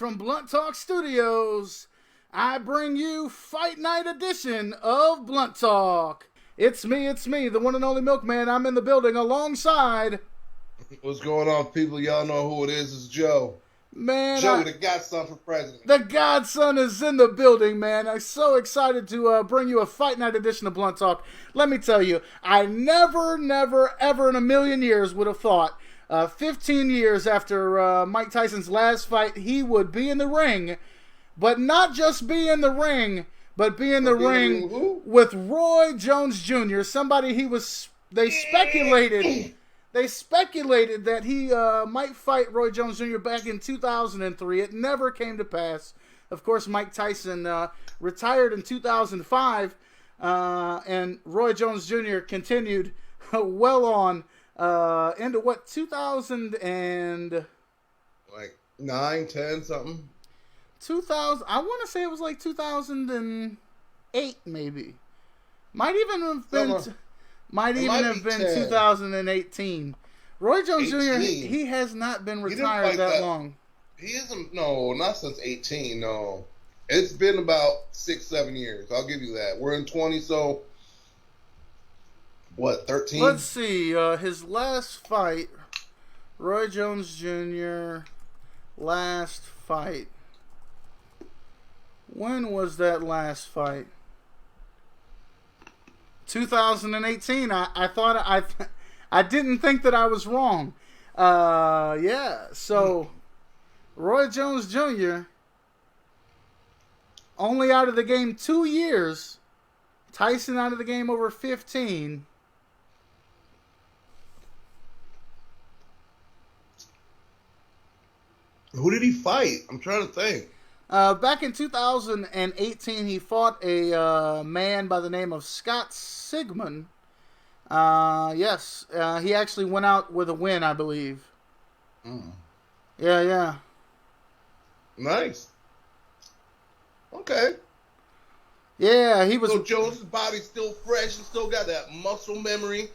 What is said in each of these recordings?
from Blunt Talk Studios, I bring you Fight Night edition of Blunt Talk. It's me, the one and only Milkman. I'm in the building alongside... What's going on, people? Y'all know who it is. It's Joe. Man, Joe, the godson for president. The godson is in the building, man. I'm so excited to bring you a Fight Night edition of Blunt Talk. Let me tell you, I never, ever in a million years would have thought 15 years after Mike Tyson's last fight, he would be in the ring, but not just be in the ring, but be in the ring with Roy Jones Jr., somebody they speculated that he might fight Roy Jones Jr. back in 2003. It never came to pass. Of course, Mike Tyson retired in 2005, and Roy Jones Jr. continued well on into what, 2000 and... Like 9, 10, something? 2000, I want to say it was like 2008, maybe. Might even have been 2018. Roy Jones Jr., he has not been retired that long. He isn't, no, not since 18, no. It's been about 6-7 years. I'll give you that. We're in 20, so... What, 13? Let's see. His last fight, Roy Jones Jr., last fight. When was that last fight? 2018. I didn't think that I was wrong. Yeah. So, Roy Jones Jr. only out of the game 2 years. Tyson out of the game over 15. Who did he fight? I'm trying to think. Back in 2018, he fought a man by the name of Scott Sigmund. Yes, he actually went out with a win, I believe. Yeah. Nice. Okay. Yeah, he was... So Jones' body's still fresh and still got that muscle memory.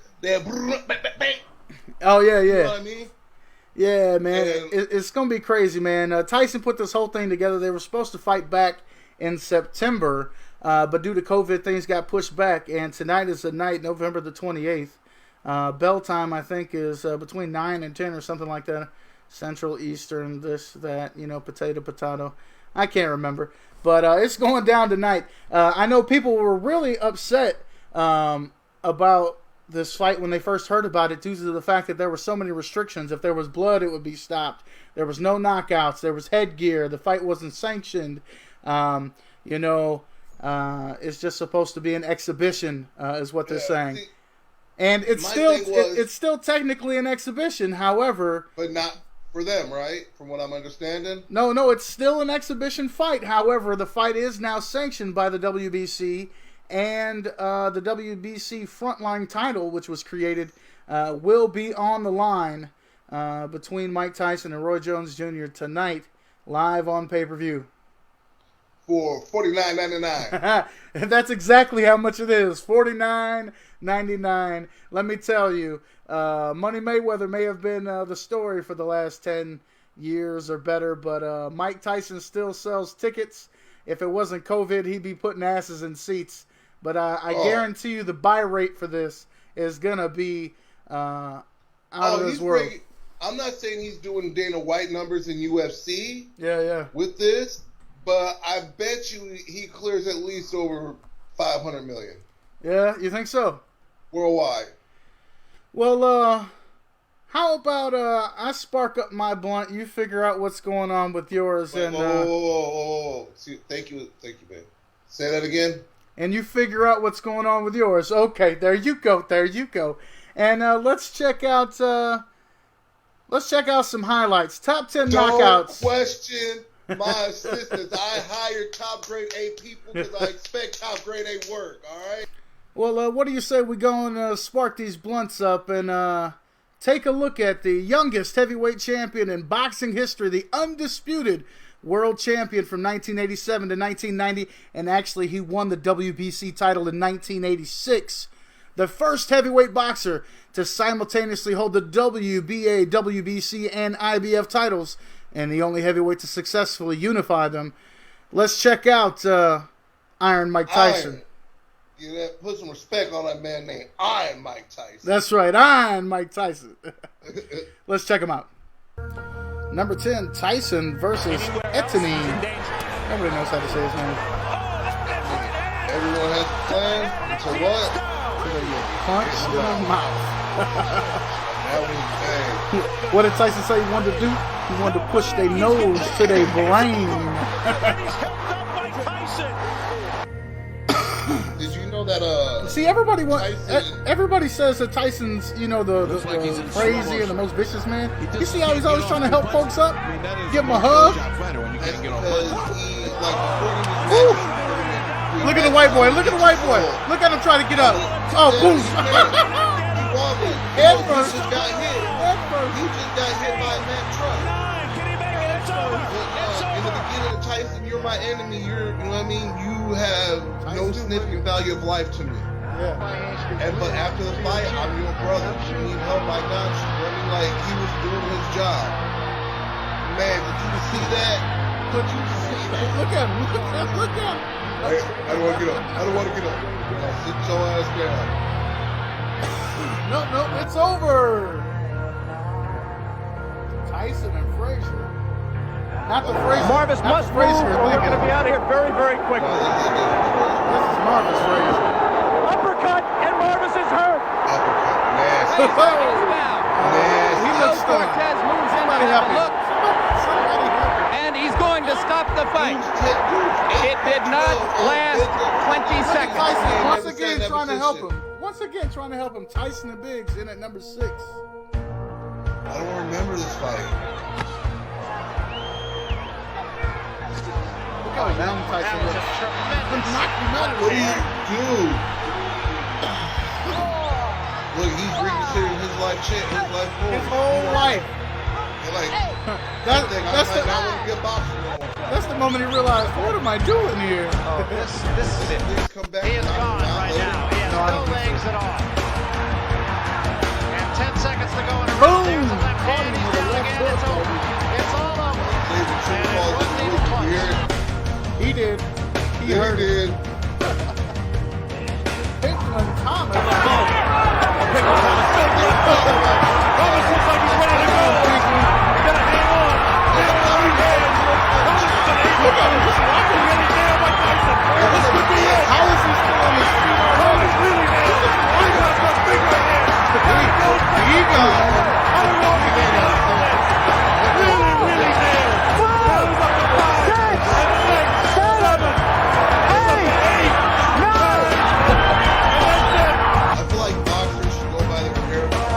Oh, yeah. You know what I mean? Yeah, man, it's going to be crazy, man. Tyson put this whole thing together. They were supposed to fight back in September, but due to COVID, things got pushed back, and tonight is the night, November the 28th. Bell time, I think, is between 9 and 10 or something like that. Central, Eastern, this, that, potato. I can't remember. But it's going down tonight. I know people were really upset about this fight when they first heard about it due to the fact that there were so many restrictions. If there was blood, it would be stopped. There was no knockouts. There was headgear. The fight wasn't sanctioned. It's just supposed to be an exhibition, is what they're saying. And it's still technically an exhibition, however. But not for them, right? From what I'm understanding? No, it's still an exhibition fight. However, the fight is now sanctioned by the WBC. And the WBC Frontline title, which was created, will be on the line between Mike Tyson and Roy Jones Jr. tonight, live on pay-per-view. For $49.99. That's exactly how much it is, $49.99. Let me tell you, Money Mayweather may have been the story for the last 10 years or better, but Mike Tyson still sells tickets. If it wasn't COVID, he'd be putting asses in seats. But I guarantee you the buy rate for this is going to be out of this world. I'm not saying he's doing Dana White numbers in UFC yeah. with this, but I bet you he clears at least over $500 million. Yeah, you think so? Worldwide. Well, how about I spark up my blunt, you figure out what's going on with yours. See, thank you, man. Say that again. And you figure out what's going on with yours. Okay, there you go. And let's check out some highlights. Top 10 knockouts. Don't question my assistants. I hire top grade A people because I expect top grade A work. All right. Well, what do you say we go and spark these blunts up and take a look at the youngest heavyweight champion in boxing history, the undisputed world champion from 1987 to 1990, and actually he won the WBC title in 1986. The first heavyweight boxer to simultaneously hold the WBA, WBC, and IBF titles and the only heavyweight to successfully unify them. Let's check out Iron Mike Tyson. Iron. You know, put some respect on that man named Iron Mike Tyson. That's right, Iron Mike Tyson. Let's check him out. Number 10, Tyson versus Etienne. Nobody knows how to say his name. Everyone has a plan. So what? Until they get punched in the mouth. That was bad. What did Tyson say he wanted to do? He wanted to push their nose to their brain. Did you know that See, everybody Tyson, everybody says that Tyson's, the crazy and the most vicious man. You see how he's always trying to help folks up? Give him a hug? that's because he, like, Look at the white boy. Look at the white boy. Look at him trying to get up. Oh, boom. Head first. He just got hit. He just got hit by a Mack truck. In the beginning of Tyson, you're my enemy. You know what I mean? You have no significant value of life to me. Yeah. But after the fight, I'm your brother. You need help, I got you. I mean, like, he was doing his job. Man, did you see that? Did you see that? Look at him. Look at him. I don't want to get up. I don't want to get up. Now sit your ass down. No, it's over. Tyson and Frazier. Not the Frazier. Marvis must move, or we're going to be out of here very, very quickly. This is Marvis Frazier. Uppercut, and Marvis is hurt. Uppercut. Nasty. Nasty. He looks stunned. Cortez moves in to Somebody have help a him. look, Somebody help him. and he's going to stop the fight. It did not last 20 seconds. Tyson once again trying to help him. Once again trying to help him. Tyson and Biggs in at number 6. I don't remember this fight. Look how young Tyson looks. Knock him out of What do there. you do? Look, he's reconsidering his life forward. His whole life. You're like, That's I might not want to get boxing no more. That's the moment he realized, what am I doing here? Oh, this is it. Please come back. He is and knock gone him out right later. now. He has No, I no don't think legs so. at all. And 10 seconds to go in a Boom! round. There's a left Caught hand. him He's with a down left again. hook, It's over. baby. It's all over. David True And it called wasn't this even close. weird. He did. He Yeah, hurt he it. did. Pickland Thomas. Thomas looks like he's ready to go. He's got to hang on. Look at him. He's getting nailed by Tyson. This could be it. How is he still on his feet? Thomas really nailed him. He's got the big right hand. The guy goes back. He goes. How long is he going to last? Really, really nailed. That was up to 5. And 6. 7. 8. 9. And that's it. I feel like boxers should go by their character.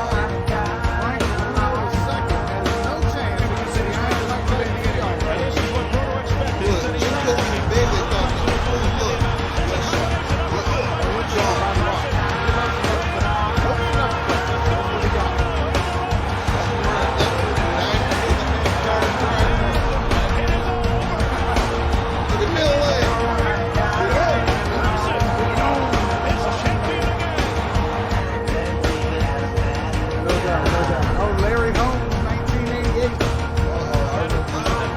Frank Ronaldo second. There's no chance because he ain't like that in the yard. This is what Bruno expected. Look, just because he's big, they thought he was cool. Look, good shot. Good job. Look at middle leg. No doubt. Oh, Larry Holmes, 1988.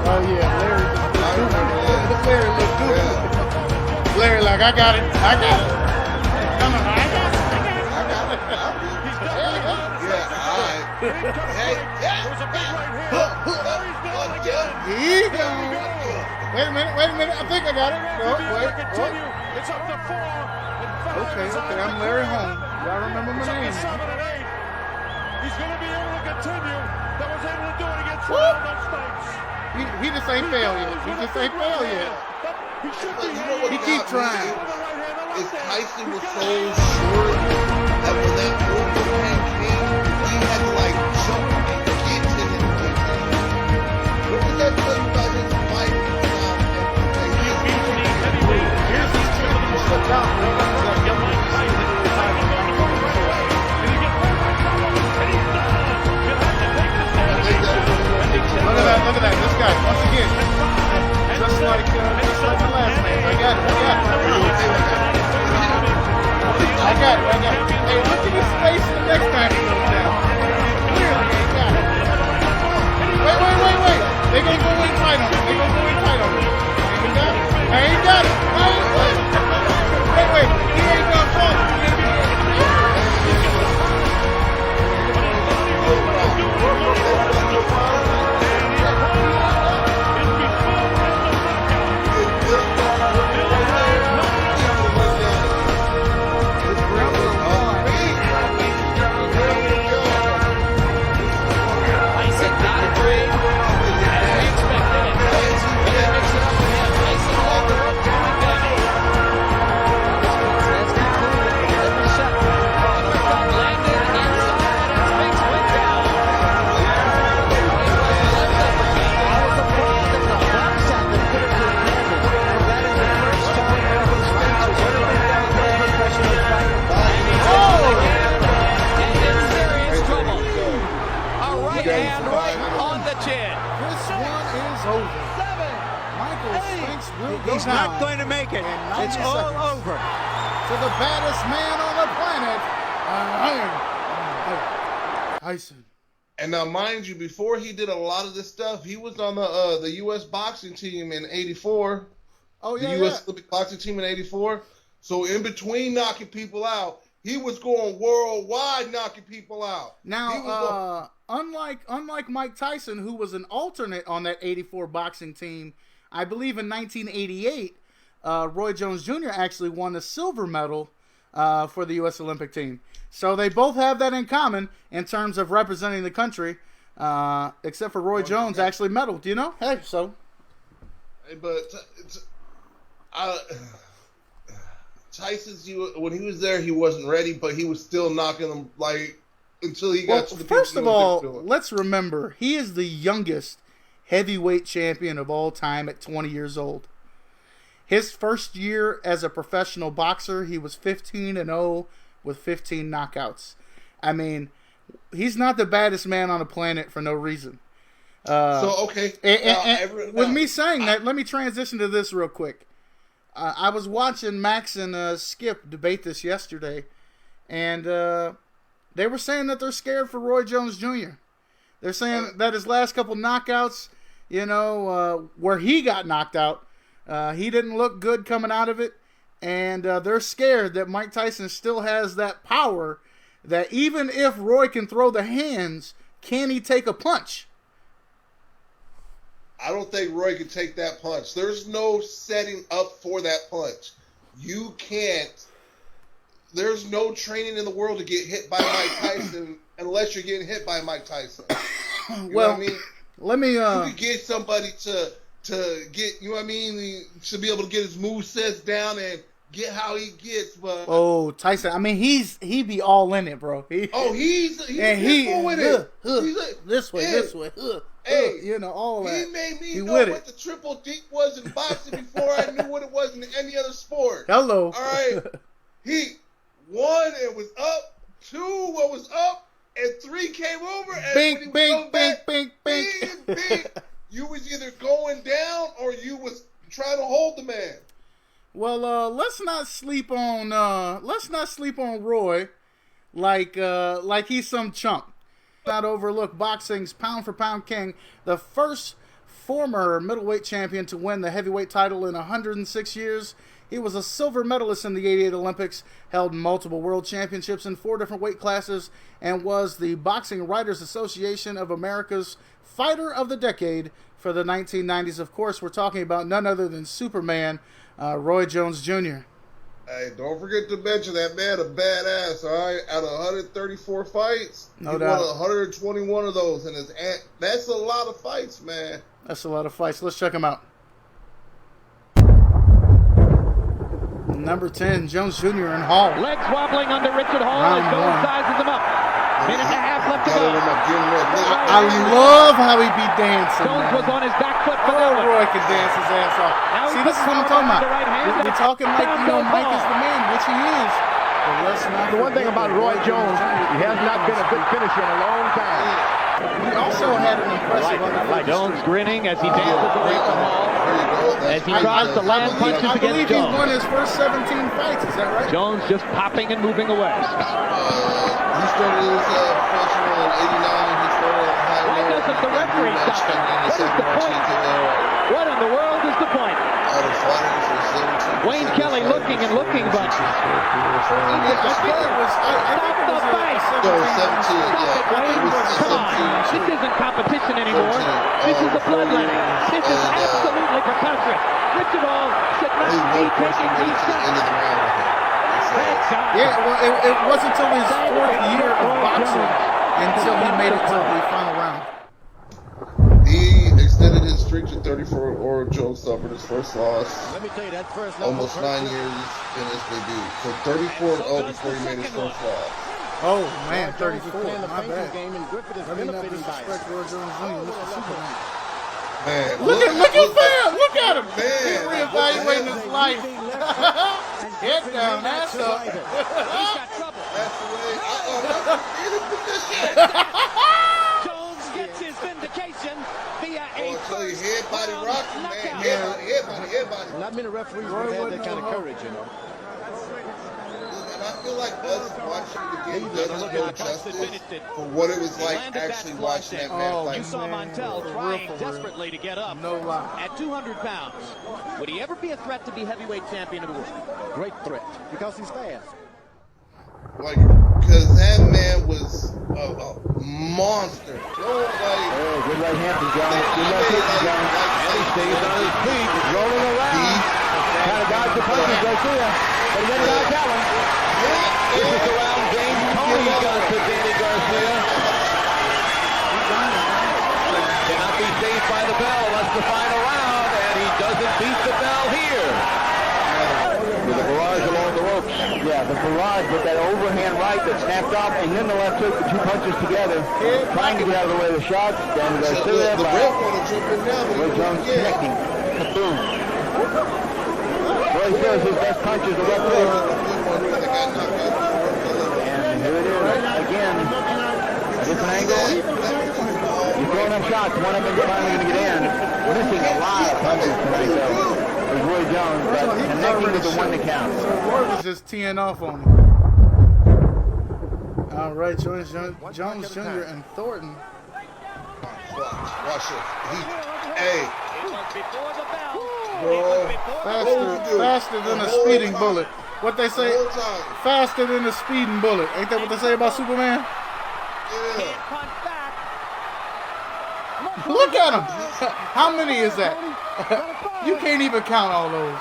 Oh, yeah, Larry just I looked remember goofy. that. Larry looked goofy. Yeah. Larry like, I got it. Come on, I got it. Yeah, all right. Hey, There's a big right hand. Larry's down again. Here you go. Wait a minute. I think I got it. No, wait. Continue. It's up to 4. Okay, I'm Larry Holmes. Y'all remember my name. 7 and 8. He's going to be able to continue. That was able to do it against Woo! Ronaldo States. He just ain't failed yet. He just ain't failed yet. He should be. But you know what He got keep me? trying. Is Tyson was so short that when that overhand came, he had to like jump and get to him. What does that tell you about his fight? Here's his chance to shut down. Look at that. This guy, once again, just like the last man. I got it. Hey, look at his face the next time he goes down. Clearly ain't got it. Wait. They gonna go in tight on him. They gonna go in tight on him. And he got it. Wait. He ain't gonna fall. Tyson not afraid, as we expected. When he mixed it up with him, Tyson led the rope going down. That's concluded. Every set. Uppercut landed inside as Spinks went down. Left uppercut. I was surprised that the box out there could have been handled. That is the first time ever Spinks has ever been down there in a professional fight. And in serious trouble. A right hand right on the chin. This one is over. Michael Spinks will go He's down not going to make it. in 90 It's all seconds. over. To the baddest man on the planet, Tyson. And now, mind you, before he did a lot of this stuff, he was on the U.S. boxing team in '84. Oh, yeah, The U.S. Olympic boxing team in '84. So in between knocking people out, he was going worldwide knocking people out. He was Now, unlike Mike Tyson, who was an alternate on that '84 boxing team, I believe in 1988, Roy Jones Jr. actually won the silver medal for the U.S. Olympic team. So they both have that in common in terms of representing the country, except for Roy Jones actually medaled. Do you know? Hey, so. But Tyson's, when he was there, he wasn't ready, but he was still knocking them like until he got Well, to the first people of he all, was doing. let's remember he is the youngest heavyweight champion of all time at 20 years old. His first year as a professional boxer, he was 15-0 with 15 knockouts. I mean, he's not the baddest man on the planet for no reason. Okay. With me saying that, let me transition to this real quick. I was watching Max and Skip debate this yesterday, and they were saying that they're scared for Roy Jones Jr. They're saying that his last couple knockouts, where he got knocked out, he didn't look good coming out of it, and they're scared that Mike Tyson still has that power that even if Roy can throw the hands, can he take a punch? I don't think Roy could take that punch. There's no setting up for that punch. You can't. There's no training in the world to get hit by Mike Tyson unless you're getting hit by Mike Tyson. You know what I mean? Let me. You could get somebody to get. You know what I mean? To be able to get his movesets down and get how he gets, but Tyson. I mean, he be all in it, bro. He's and with it. This way. Hey, all that. He made me know with what the triple deep was in boxing before I knew what it was in any other sport. Hello. All right. He 1, it was up. 2, what was up, and 3 came over. And Bink, when bink, he was bink, bink, bink. You was either going down or you was trying to hold the man. Well, let's not sleep on Roy like he's some chump. Not overlook boxing's pound-for-pound king, the first former middleweight champion to win the heavyweight title in 106 years. He was a silver medalist in the '88 Olympics, held multiple world championships in 4 different weight classes, and was the Boxing Writers Association of America's Fighter of the Decade for the 1990s. Of course, we're talking about none other than Superman, Roy Jones Jr. Hey, don't forget to mention that man a badass, all right? Out of 134 fights, he won 121 of those. And that's a lot of fights, man. That's a lot of fights. Let's check him out. Number 10, Jones Jr. and Hall. Legs wobbling under Richard Hall as Round Jones one. sizes him up. Minute and a half left to go. I love how he be dancing, Jones man. was on his back foot for that one. Roy can dance his ass off. Now See, he this is puts what I'm power talking behind about. the right hand. We're talking like, Down goes Mike Hall. is the man, which he is. But let's not The one thing forget about that Roy Jones, he has not been a good finisher in a long time. He also had an impressive undefeated Jones streak. grinning as he dances away from Hall. As he tries to land punches I believe against he Jones. won his first 17 fights. Is that right? Jones just popping and moving away. He started his professional in '89, and he started at high Why level. doesn't the referee stop him? What is the point? What in the world is the point? Wayne Kelly looking and looking, but I think it was. stop the fight. No, 17, Stop yeah. it, Wayne. It was Come on. 17. This isn't competition anymore. 17. This is a bloodletting. This is And, absolutely preposterous. Richard Hall should not Only be one person taking made these it to the shots. end of the round with him. Thank God. Yeah, well, it wasn't until his fourth year of boxing until he made it to the final round. He extended his streak to 34, or Jones suffered his first loss. Let me tell you, that first Almost 9 years in his debut. So 34-0 before he made his first loss. Oh man, 34. Playing the My painting bad. game, and Griffith is Let me not benefiting by it. disrespect Roy Jones Jr. Mr. Superman. Man, Look at fam. Look at him. Man, He's reevaluating his life. Head down, ass up. He's got trouble. That's the way. In his position. Jones gets his vindication via Oh, a I tell you, first head body round rocking, man. knockout. Head body. Not many referees Roy would have wouldn't that kind of know. courage, you know. And I feel like us watching the game doesn't do justice finished it. for what it was like Landed that actually squat watching there. that man Oh, fight. You saw Man, Montel for trying real, for real. desperately to get up. No lie. At 200 pounds, would he ever be a threat to be heavyweight champion of the world? Great threat because he's fast. Like, because that man was a monster. Good right hand from Jones. Good left hook from Jones. And he stays on his feet. He's rolling around. Kind of dodged the punches, Garcia. But he didn't knock out him. This is around James Tony's got to Danny Garcia. Cannot be saved by the bell. That's the final round. And he doesn't beat the bell here. With a barrage along the ropes. Yeah, the barrage with that overhand right that snapped off, and then the left hook, the two punches together, trying to get out of the way of the shots. Danny Garcia, The ref want to jump in now, but Roy Jones connecting. Kaboom. Roy says his best punch is the left hook. And here it is again. A different angle. You're throwing up shots. One of them is finally going to get in. Missing a lot of punches tonight, though. It was Roy Jones, but connecting with the one that counts. Roy was just teeing off on him. All right, Jones Jr. and Thornton. Watch it. Hey, It was before the bell. bro. Faster than a speeding bullet. What they say? Whole time. Faster than a speeding bullet. Ain't that what they say about Superman? Yeah. Punch back. Look at him. How many is that? You can't even count all those.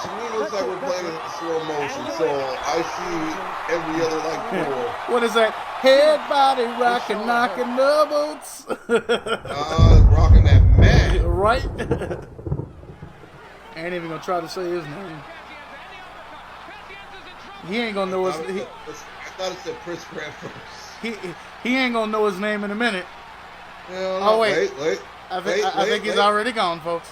To me, it looks like we're playing in slow motion, so I see every other like 4. What is that? Head, body, rockin', knockin' the boots. Rocking that man. Right? Ain't even gonna try to say his name. He ain't gonna know I his. thought it said Prince Grant first. He ain't gonna know his name in a minute. Hell no. Oh wait, Wait. I think he's already gone, folks.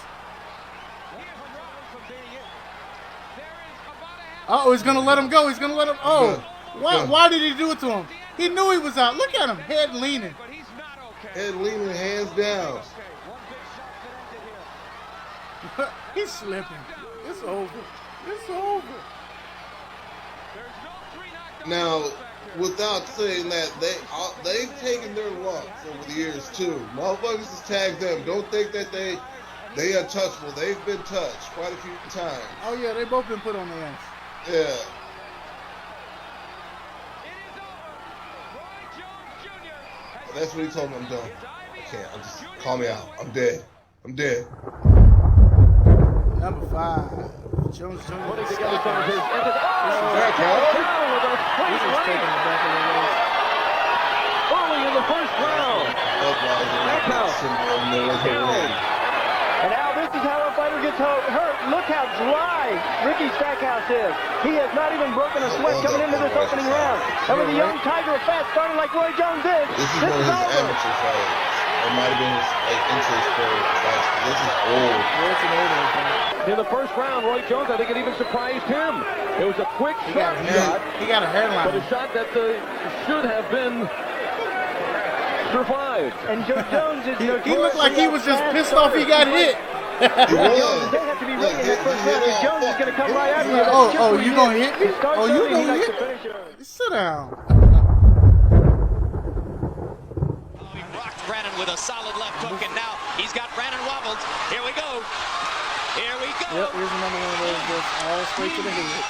Oh, he's gonna let him go. He's gonna let him. Oh, why did he do it to him? He knew he was out. Look at him, head leaning. Head leaning, hands down. He's slipping. It's over. It's over. Now, without saying that, they've taken their lumps over the years too. Motherfuckers just tag them. Don't think that they untouchable. They've been touched quite a few times. Oh yeah, they both been put on the ass. Yeah. That's what he told me. I'm done. I can't. I'm just call me out. I'm dead. I'm dead. Number 5, Jones Jr. Putting together some of his. Back out. He's just taking the back of the race. Early in the first round. And now this is how a fighter gets hurt. Look how dry Ricky Stackhouse is. He has not even broken a sweat coming into this opening round. And with a young tiger of fat starting like Roy Jones is, This is one of his amateur fights. It might have been his into his pro fights. This is old. It's an old one. in the first round, Roy Jones, I think it even surprised him. It was a quick shot, He got a hairline. but a shot that should have been for 5. And Joe Jones is He looked like he was just pissed off he got hit. He was. They have to be ready in that first round. And Jones is going to come right after you. Oh, you gonna hit me? Oh, you gonna hit? Sit down. He rocked Brannon with a solid left hook, and now he's got Brannon wobbled. Here we go. Here we go. Yep, here's another one of those just all straight to the head.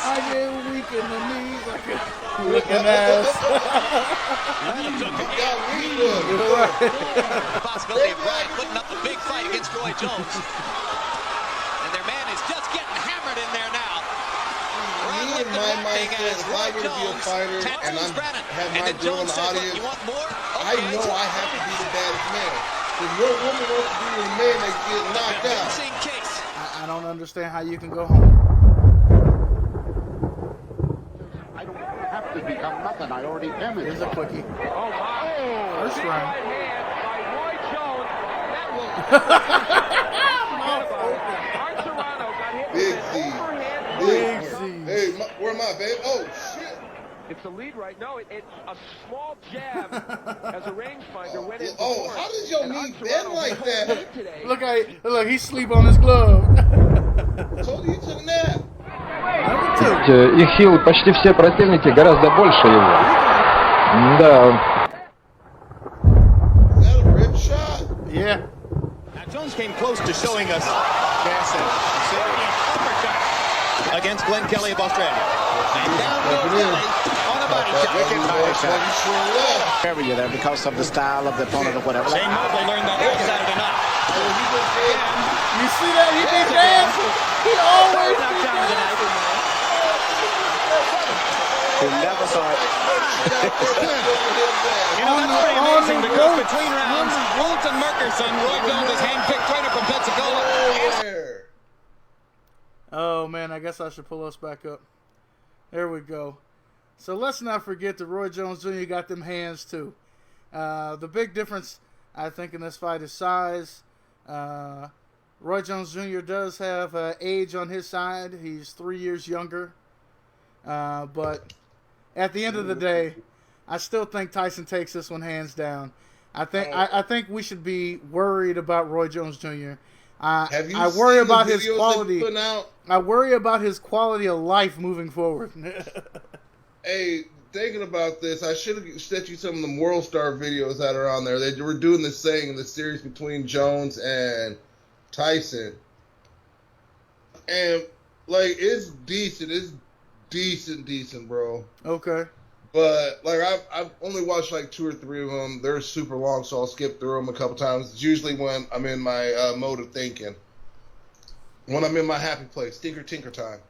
I get weak in the knees like a looking ass. The possibility of Bryan putting up a big fight against Roy Jones. And their man is just getting hammered in there now. Me in my mindset, if I were to be a fighter and I have my girl in the audience, I know I have to be the baddest man. If your woman wants to be with a man that gets knocked out. I don't understand how you can go home. I don't have to become nothing. I already am it. Here's a quickie. Oh, wow. First round. Right hand by Roy Jones. That will... Art Serrano got hit Big with Z. an overhand Big Z. Hey, where am I, babe? Oh, shit. It's a lead right now. It's a small jab as a rangefinder went in. Oh, how does your knee bend like that? Look, he sleep on his glove. Told you took a nap. Number 2. Их сил почти все противники гораздо больше его. Да. Is that a rib shot? Yeah. Now Jones came close to showing us uppercut against Glenn Kelly of Australia. And down goes Kelly on a body shot. Carry you there because of the style of the opponent or whatever. Shane Mosley learned that last Saturday night. You see that? He be dancing. He always be dancing. Who never saw it. You know, that's pretty amazing because between rounds, Walton Murkerson, Roy Jones is handpicked trainer from Pensacola. Oh, man, I guess I should pull us back up. There we go. So let's not forget that Roy Jones Jr. got them hands, too. The big difference, I think, in this fight is size. Roy Jones Jr. does have age on his side. He's 3 years younger. But at the end of the day, I still think Tyson takes this one hands down. I think we should be worried about Roy Jones Jr. I worry about his quality. I worry about his quality of life moving forward. Hey, thinking about this, I should have sent you some of the World Star videos that are on there. They were doing this thing in the series between Jones and Tyson. And, like, it's decent. It's decent, bro. Okay. But, like, I've only watched, like, 2 or 3 of them. They're super long, so I'll skip through them a couple times. It's usually when I'm in my mode of thinking. When I'm in my happy place. Tinker time.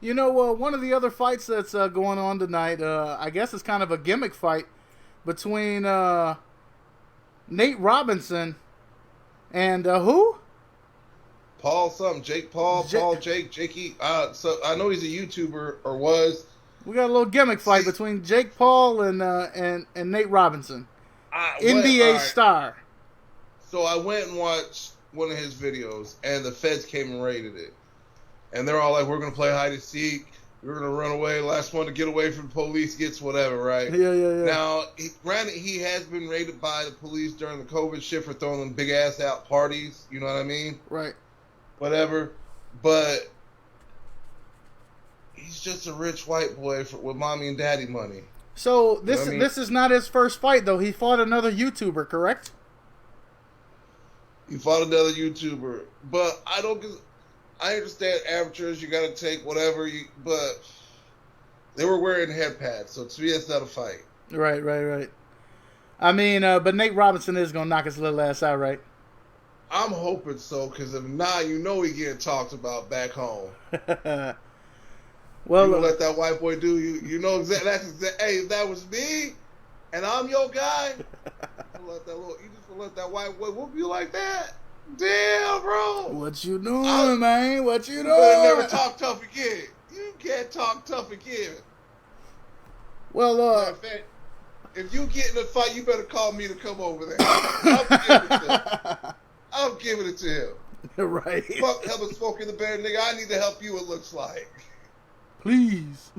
You know, one of the other fights that's going on tonight, I guess it's kind of a gimmick fight between Nate Robinson and who? Paul something. Jake Paul, Jakey. So I know he's a YouTuber, or was. We got a little gimmick fight between Jake Paul and Nate Robinson. NBA star. So I went and watched one of his videos, and the feds came and raided it. And they're all like, we're going to play hide and seek. We're going to run away. Last one to get away from the police gets whatever, right? Yeah. Now, granted, he has been raided by the police during the COVID shit for throwing them big-ass out parties. You know what I mean? Right. Whatever. But he's just a rich white boy with mommy and daddy money. So this is not his first fight, though. He fought another YouTuber, correct? He fought another YouTuber. But I understand amateurs, you got to take whatever, but they were wearing head pads, so to me, it's not a fight. Right. I mean, but Nate Robinson is going to knock his little ass out, right? I'm hoping so, because if not, you know he getting talked about back home. Well, you gonna let that white boy do you know exactly. Hey, if that was me, and I'm your guy, you just gonna let that white boy whoop you like that? Damn, bro. What you doing, man? What you doing? You better never talk tough again. You can't talk tough again. Well, if you get in a fight, you better call me to come over there. I'm giving it to him. Right. Fuck, help us smoke in the bear, nigga. I need to help you, it looks like. Please.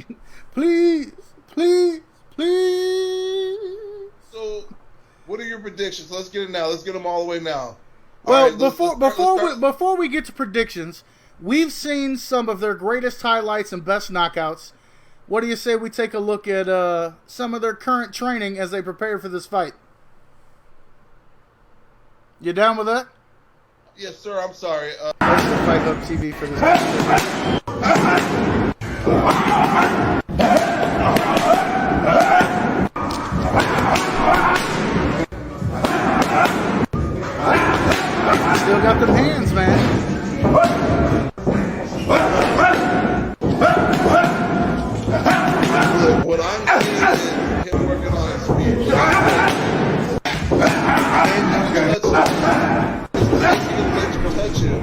Please. Please. Please. So, what are your predictions? Let's get it now. Let's get them all the way now. Well, All right, before we get to predictions, we've seen some of their greatest highlights and best knockouts. What do you say we take a look at some of their current training as they prepare for this fight? You down with that? Yes, sir. I'm sorry. That's the Fight Hub TV for this match. Still got them hands, man. Look, what I'm seeing is him working on his feet. Touch him.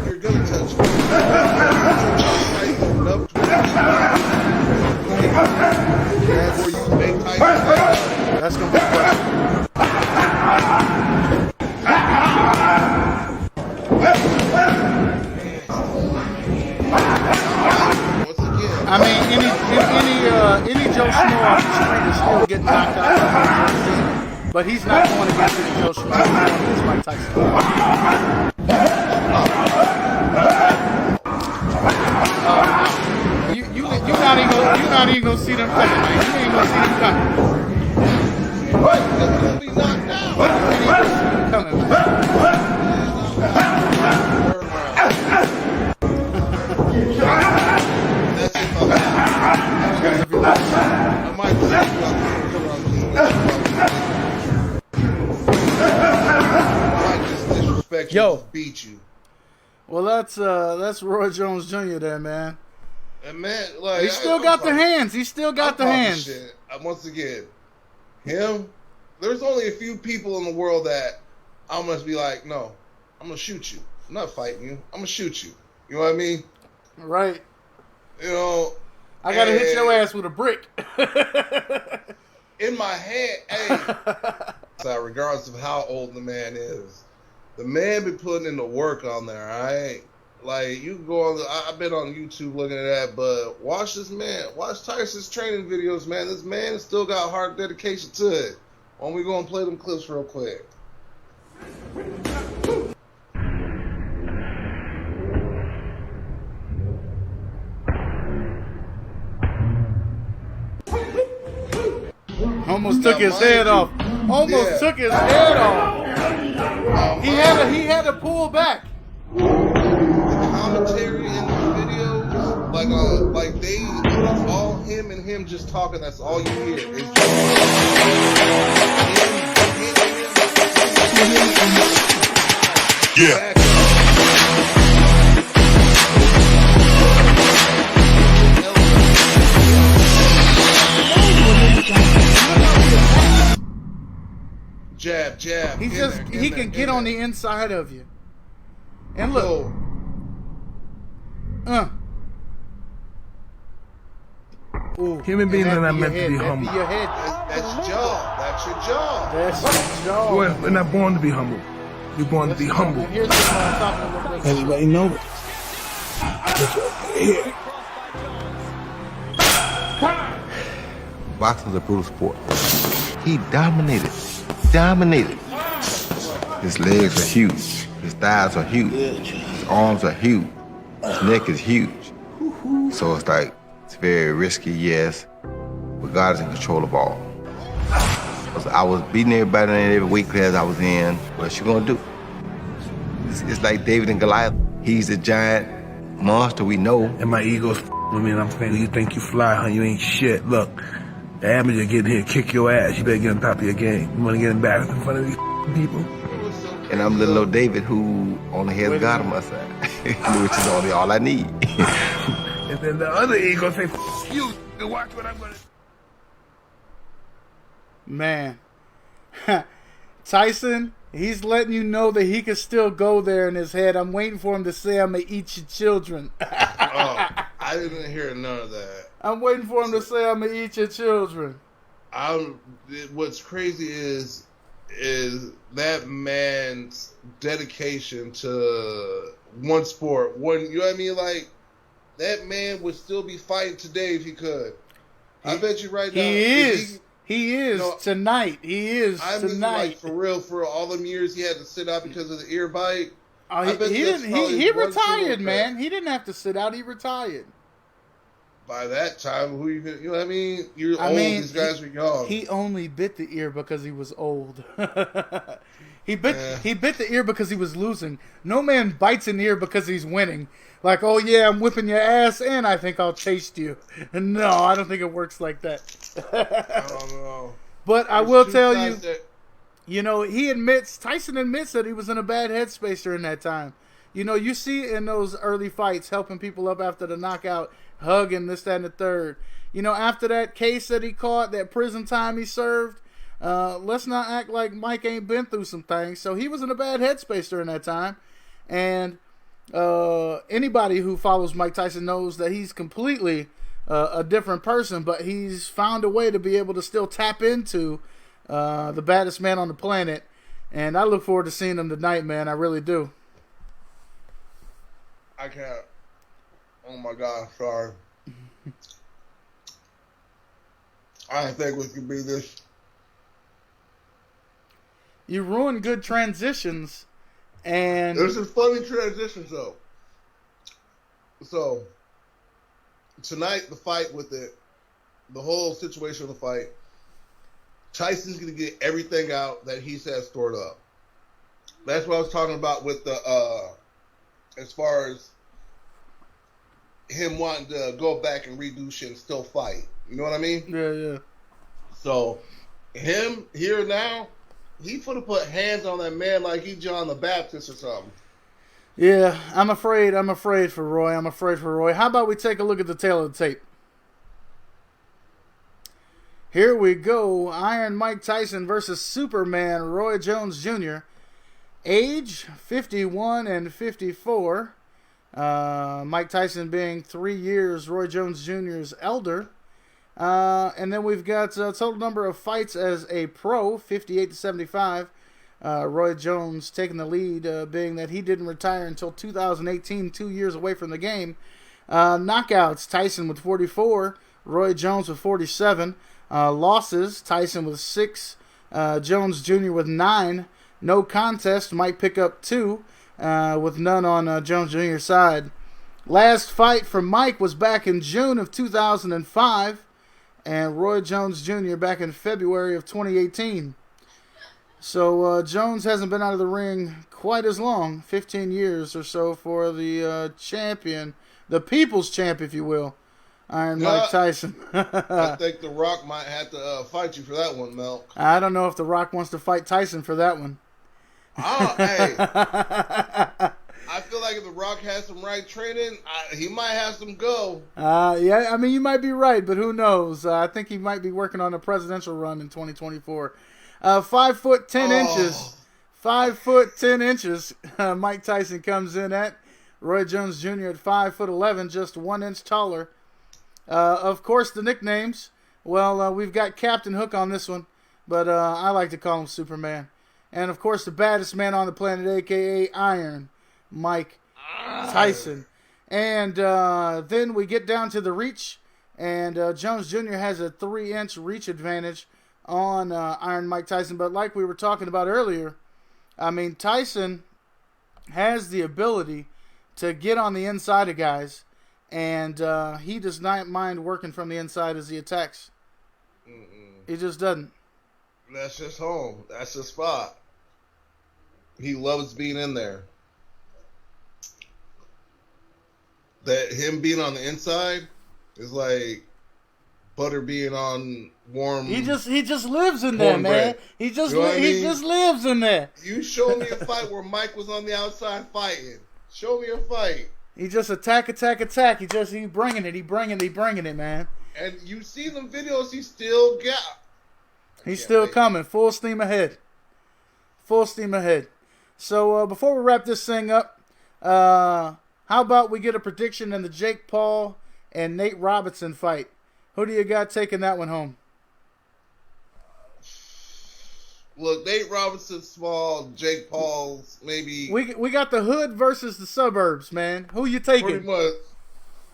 You're gonna touch him. That's gonna be a question. I mean, any Joe Schmo off the street is still getting knocked out. But he's not going against any Joe Schmo. He's going against Mike Tyson. You're not even gonna see them coming, man. You ain't gonna see them coming. What? That's gonna be knocked out. You ain't gonna see them coming, man. That's if I'm out. I might just disrespect you. Just beat you. Well, that's Roy Jones Jr. there, man. And man, like he still got the hands. He still got the hands. Shit. Once again, him. There's only a few people in the world that I'm gonna be like, no, I'm gonna shoot you. I'm not fighting you. I'm gonna shoot you. You know what I mean? Right. You know. I gotta hit your ass with a brick. In my head, hey. Regardless of how old the man is, the man been putting in the work on there. All right. Like, you can go on, I've been on YouTube looking at that, but watch this man. Watch Tyson's training videos, man. This man has still got hard dedication to it. Why don't we go and play them clips real quick? Almost took his head off. Almost took his head off. He had to pull back. Commentary in the videos, like it's all him and him just talking. That's all you hear. It's just Yeah. Jab. He can get on the inside of you. And look. Ooh, Human beings are not meant to be humble. That's your jaw. That's your jaw. That's your jaw. Well, we're not born to be humble. We're born to be humble. Here's what I'm talking about. Everybody knows it. Yeah. Boxing's a brutal sport. He dominated. His legs are huge. His thighs are huge. His arms are huge. His neck is huge. So it's like, it's very risky, yes, but God is in control of all. I was beating everybody in every weight class I was in. What you gonna do? It's like David and Goliath. He's a giant monster we know. And my ego's with me, and I'm saying, you think you fly, huh? You ain't shit. Look, the amateur getting here, kick your ass. You better get on top of your game. You wanna get embarrassed in front of these people? And I'm little old David who only has God on my side, which is only all I need. And then the other ego say, you, watch what I'm gonna do. Man. Tyson, he's letting you know that he can still go there in his head. I'm waiting for him to say, I'm going to eat your children. I didn't hear none of that. I'm waiting for him to say, I'm going to eat your children. What's crazy is that man's dedication to one sport. You know what I mean? Like, that man would still be fighting today if he could. I bet you right now. He is tonight. He is I mean, tonight. like, for real, for all them years he had to sit out because of the ear bite. He retired, man. He didn't have to sit out. He retired. By that time, you know what I mean? You're old. These guys are young. He only bit the ear because he was old. He bit the ear because he was losing. No man bites an ear because he's winning. Like, oh yeah, I'm whipping your ass and I think I'll taste you. No, I don't think it works like that. I don't know. But I will tell you, you know, Tyson admits that he was in a bad headspace during that time. You know, you see in those early fights, helping people up after the knockout, hugging this, that, and the third. You know, after that case that he caught, that prison time he served, let's not act like Mike ain't been through some things. So he was in a bad headspace during that time. And anybody who follows Mike Tyson knows that he's completely a different person, but he's found a way to be able to still tap into the baddest man on the planet. And I look forward to seeing him tonight, man. I really do. I can't. Oh my God, sorry. I didn't think we could be this. You ruin good transitions, and there's some funny transitions though. So tonight, the fight with the whole situation of the fight, Tyson's gonna get everything out that he says stored up. That's what I was talking about with the as far as him wanting to go back and redo shit and still fight. You know what I mean? Yeah. So him here now, he finna put hands on that man like he John the Baptist or something. Yeah, I'm afraid for Roy. How about we take a look at the tail of the tape? Here we go. Iron Mike Tyson versus Superman Roy Jones Jr. Age 51 and 54. Mike Tyson being 3 years Roy Jones Jr.'s elder. And then we've got a total number of fights as a pro, 58 to 75. Roy Jones taking the lead, being that he didn't retire until 2018, 2 years away from the game. Knockouts, Tyson with 44, Roy Jones with 47. Losses, Tyson with 6, Jones Jr. with 9. No contest, might pick up 2, with none on Jones Jr.'s side. Last fight for Mike was back in June of 2005, and Roy Jones Jr. back in February of 2018. So Jones hasn't been out of the ring quite as long, 15 years or so for the champion, the people's champ, if you will, Iron Mike Tyson. I think The Rock might have to fight you for that one, Mel. I don't know if The Rock wants to fight Tyson for that one. Oh, hey. I feel like if The Rock has some right training, he might have some go. Yeah, I mean, you might be right, but who knows? I think he might be working on a presidential run in 2024. 5 foot 10 inches. 5 foot 10 inches. Mike Tyson comes in at. Roy Jones Jr. at 5 foot 11, just 1 inch taller. Of course, the nicknames. Well, we've got Captain Hook on this one, but I like to call him Superman. And of course, the baddest man on the planet, aka Iron Mike Tyson. And then we get down to the reach, and Jones Jr. has a 3-inch reach advantage on Iron Mike Tyson. But like we were talking about earlier, I mean, Tyson has the ability to get on the inside of guys, and he does not mind working from the inside as he attacks. He just doesn't. That's his home. That's his spot. He loves being in there. That him being on the inside is like butter being on warm. He just lives in there, man. He just lives in there. You show me a fight where Mike was on the outside fighting. Show me a fight. He just attack. He bringing it, man. And you see them videos, he still got. He's still coming, full steam ahead. So before we wrap this thing up, how about we get a prediction in the Jake Paul and Nate Robinson fight? Who do you got taking that one home? Look, Nate Robinson's small, Jake Paul's maybe. We got the hood versus the suburbs, man. Who you taking? Pretty much.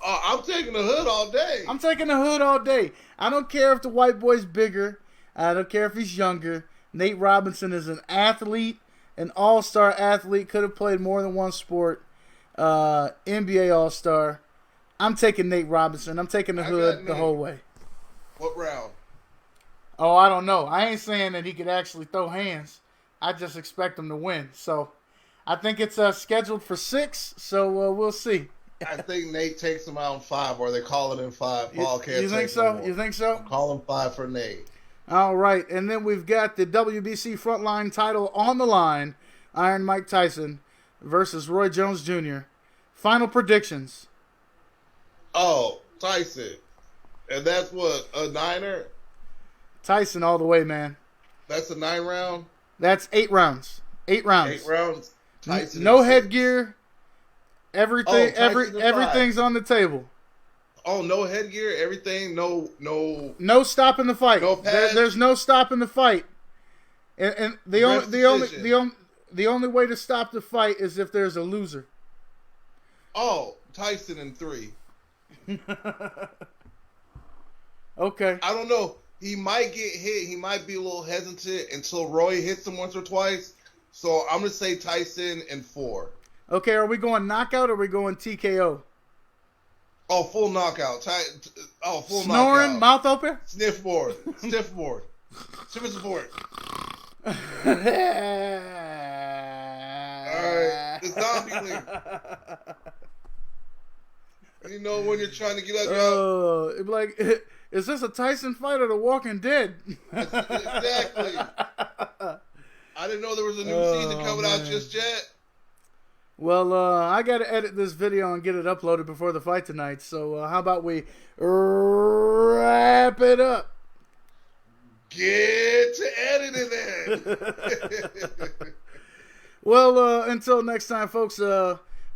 I'm taking the hood all day. I'm taking the hood all day. I don't care if the white boy's bigger. I don't care if he's younger. Nate Robinson is an athlete, an all-star athlete. Could have played more than one sport. NBA all-star. I'm taking Nate Robinson. I'm taking the hood the whole way. What round? Oh, I don't know. I ain't saying that he could actually throw hands. I just expect him to win. So I think it's scheduled for 6, so we'll see. I think Nate takes him out in 5, or they call it in 5. Paul can't You think take so? no more. You think so? Call him 5 for Nate. All right, and then we've got the WBC Frontline title on the line. Iron Mike Tyson versus Roy Jones Jr. Final predictions. Oh, Tyson. And that's what, a 9er? Tyson all the way, man. That's a 9 round? That's 8 rounds. 8 rounds. 8 rounds? Tyson no in 6. headgear. Everything. Tyson in Everything's 5. on the table. Oh, no headgear, everything, no stopping the fight. No pads? There's no stopping the fight. And the only way to stop the fight is if there's a loser. Oh, Tyson in 3. Okay. I don't know. He might get hit. He might be a little hesitant until Roy hits him once or twice. So I'm going to say Tyson in 4. Okay, are we going knockout or are we going TKO? Oh, full knockout. Full Snoring, knockout. mouth open? Sniff board. Stiff board. Stiff board. All right. The zombie link. You know when you're trying to get out. Oh, it'd be like, is this a Tyson fight or The Walking Dead? Exactly. I didn't know there was a new season coming out just yet. Well, I got to edit this video and get it uploaded before the fight tonight. So how about we wrap it up? Get to editing it. Well, until next time, folks,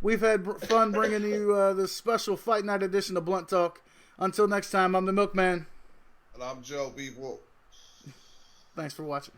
we've had fun bringing you this special Fight Night edition of Blunt Talk. Until next time, I'm the Milkman. And I'm Joe, people. Thanks for watching.